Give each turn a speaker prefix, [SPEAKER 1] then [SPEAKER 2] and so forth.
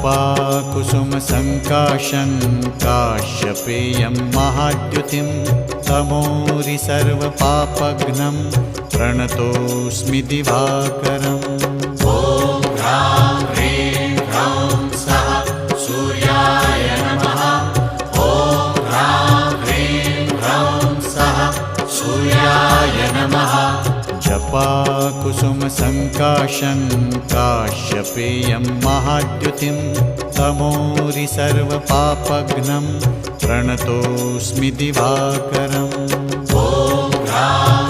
[SPEAKER 1] जपाकुसुमसङ्काशं काश्यपेयं महाद्युतिं तमोरि सर्वपापघ्नं प्रणतोऽस्मि दिवाकरम्। ॐ ह्रां ह्रीं ह्रौं सः सूर्याय नमः। ॐ ह्रां ह्रीं ह्रौं सः सूर्याय नमः। जपाकुसुमसङ्काशं काश्यपेयं महाद्युतिं तमोरि सर्वपापघ्नं प्रणतोऽस्मि दिवाकरम्। ॐ ह्रां